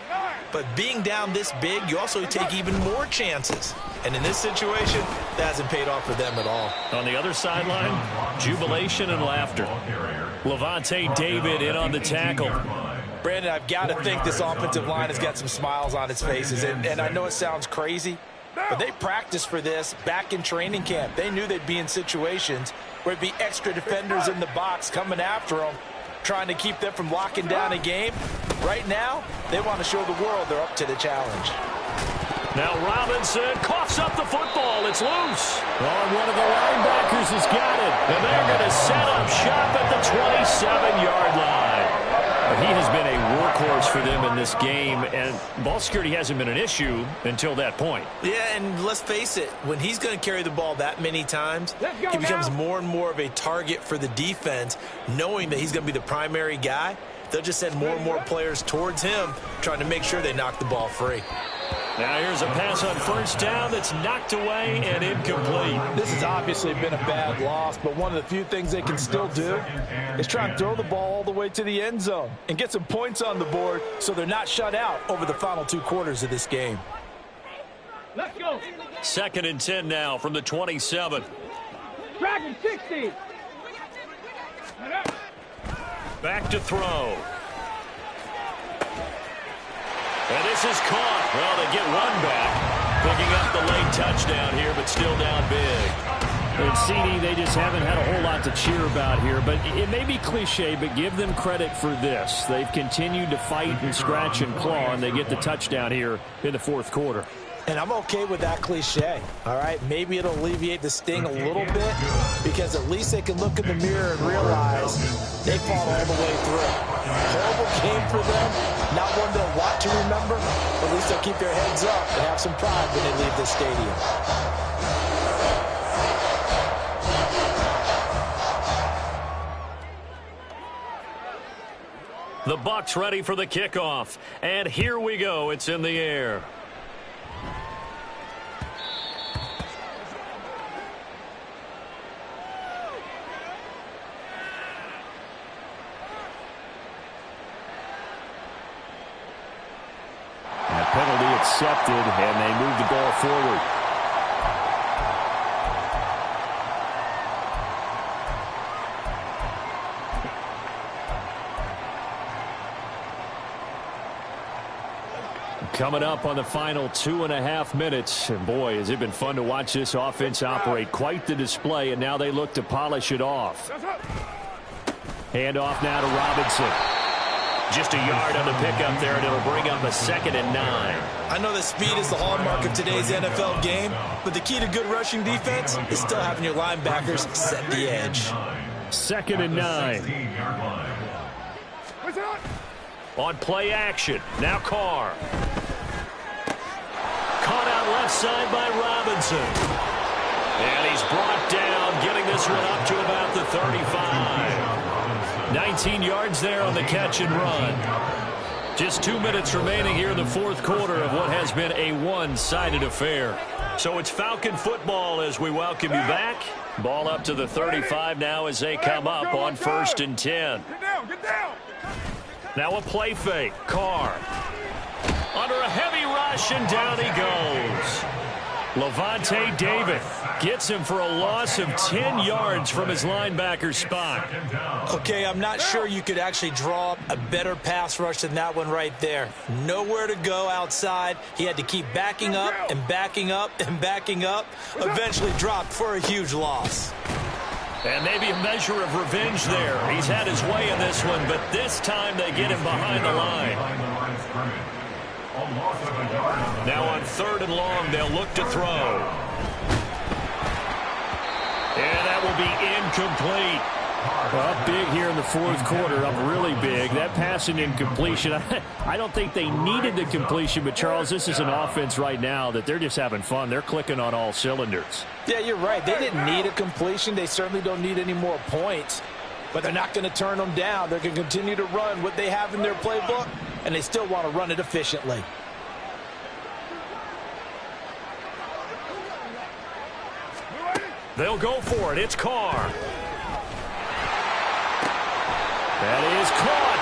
But being down this big, you also take even more chances. And in this situation, that hasn't paid off for them at all. On the other sideline, jubilation and laughter. Levante David in on the tackle. Brandon, I've got to think this offensive line has got some smiles on its faces. And I know it sounds crazy, but they practiced for this back in training camp. They knew they'd be in situations where it'd be extra defenders in the box coming after them, trying to keep them from locking down a game. Right now, they want to show the world they're up to the challenge. Now Robinson coughs up the football. It's loose. Oh, one of the linebackers has got it. And they're going to set up shop at the 27-yard line. He has been a workhorse for them in this game, and ball security hasn't been an issue until that point. Yeah, and let's face it, when he's going to carry the ball that many times, he becomes more and more of a target for the defense, knowing that he's going to be the primary guy. They'll just send more and more players towards him, trying to make sure they knock the ball free. Now here's a pass on first down that's knocked away and incomplete. This has obviously been a bad loss, but one of the few things they can still do is try and throw the ball all the way to the end zone and get some points on the board so they're not shut out over the final 2 quarters of this game. Let's go. 2nd and 10 now from the 27. Dragon 60. Back to throw. And this is caught. Well, they get one back. Picking up the late touchdown here, but still down big. And CD, they just haven't had a whole lot to cheer about here. But it may be cliche, but give them credit for this. They've continued to fight and scratch and claw, and they get the touchdown here in the 4th quarter. And I'm okay with that cliche, all right? Maybe it'll alleviate the sting a little bit because at least they can look in the mirror and realize they fought all the way through. Horrible game for them, not one they'll want to remember, but at least they'll keep their heads up and have some pride when they leave this stadium. The Bucs ready for the kickoff. And here we go. It's in the air. Penalty accepted, and they move the ball forward. Coming up on the final 2.5 minutes. And boy, has it been fun to watch this offense operate. Quite the display, and now they look to polish it off. Handoff now to Robinson. Just a yard on the pickup there, and it'll bring up a 2nd and 9. I know that speed is the hallmark of today's NFL game, but the key to good rushing defense is still having your linebackers set the edge. 2nd and 9. On play action, now Carr. Caught out left side by Robinson. And he's brought down, getting this this one up to about the 35. 19 yards there on the catch and run. Just 2 minutes remaining here in the fourth quarter of what has been a one-sided affair. So it's Falcon football as we welcome you back. Ball up to the 35 now as they come up on 1st and 10. Get down. Now a play fake. Carr under a heavy rush, and down he goes. Levante David gets him for a loss of 10 yards from his linebacker spot. Okay, I'm not sure you could actually draw up a better pass rush than that one right there. Nowhere to go outside. He had to keep backing up and backing up and backing up. Eventually dropped for a huge loss. And maybe a measure of revenge there. He's had his way in this one, but this time they get him behind the line. Now on 3rd and long, they'll look to throw. And that will be incomplete. Up big here in the fourth quarter, up really big. That pass and incompletion, I don't think they needed the completion, but Charles, this is an offense right now that they're just having fun. They're clicking on all cylinders. Yeah, you're right. They didn't need a completion. They certainly don't need any more points, but they're not going to turn them down. They're going to continue to run what they have in their playbook, and they still want to run it efficiently. They'll go for it. It's Carr. That is caught.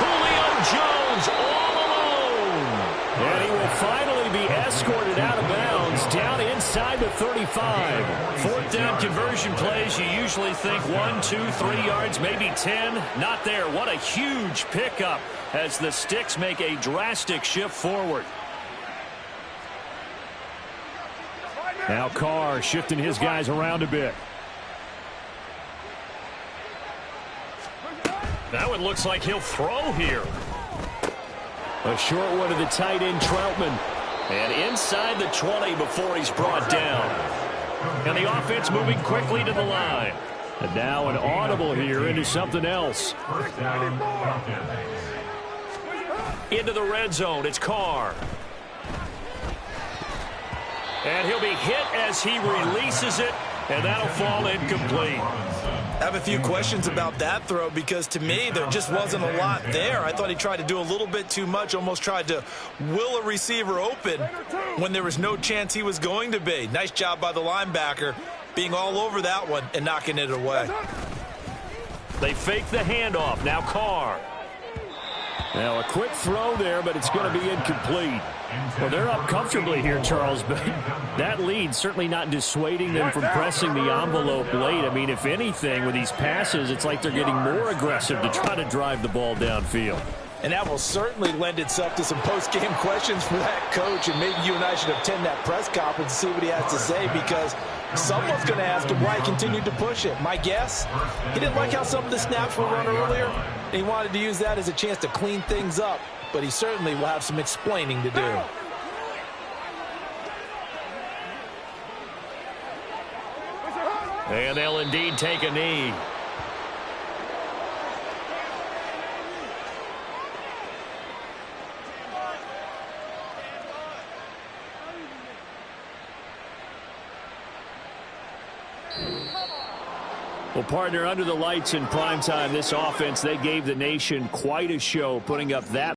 Julio Jones all alone. And he will finally be escorted out of bounds down inside the 35. 4th down conversion plays, you usually think 1, 2, 3 yards, maybe 10. Not there. What a huge pickup as the Sticks make a drastic shift forward. Now Carr shifting his guys around a bit. Now it looks like he'll throw here. A short one to the tight end, Troutman. And inside the 20 before he's brought down. And the offense moving quickly to the line. And now an audible here into something else. Into the red zone. It's Carr. And he'll be hit as he releases it. And that'll fall incomplete. I have a few questions about that throw because to me there just wasn't a lot there. I thought he tried to do a little bit too much, almost tried to will a receiver open when there was no chance he was going to be. Nice job by the linebacker being all over that one and knocking it away. They fake the handoff. Now Carr. Now a quick throw there, but it's going to be incomplete. Well, they're up comfortably here, Charles, but that lead certainly not dissuading them from pressing the envelope late. I mean, if anything, with these passes, it's like they're getting more aggressive to try to drive the ball downfield. And that will certainly lend itself to some post-game questions for that coach, and maybe you and I should attend that press conference and see what he has to say, because someone's going to ask him why he continued to push it. My guess, he didn't like how some of the snaps were run earlier, and he wanted to use that as a chance to clean things up, but he certainly will have some explaining to do. And they'll indeed take a knee. Well, partner, under the lights in primetime, this offense, they gave the nation quite a show, putting up that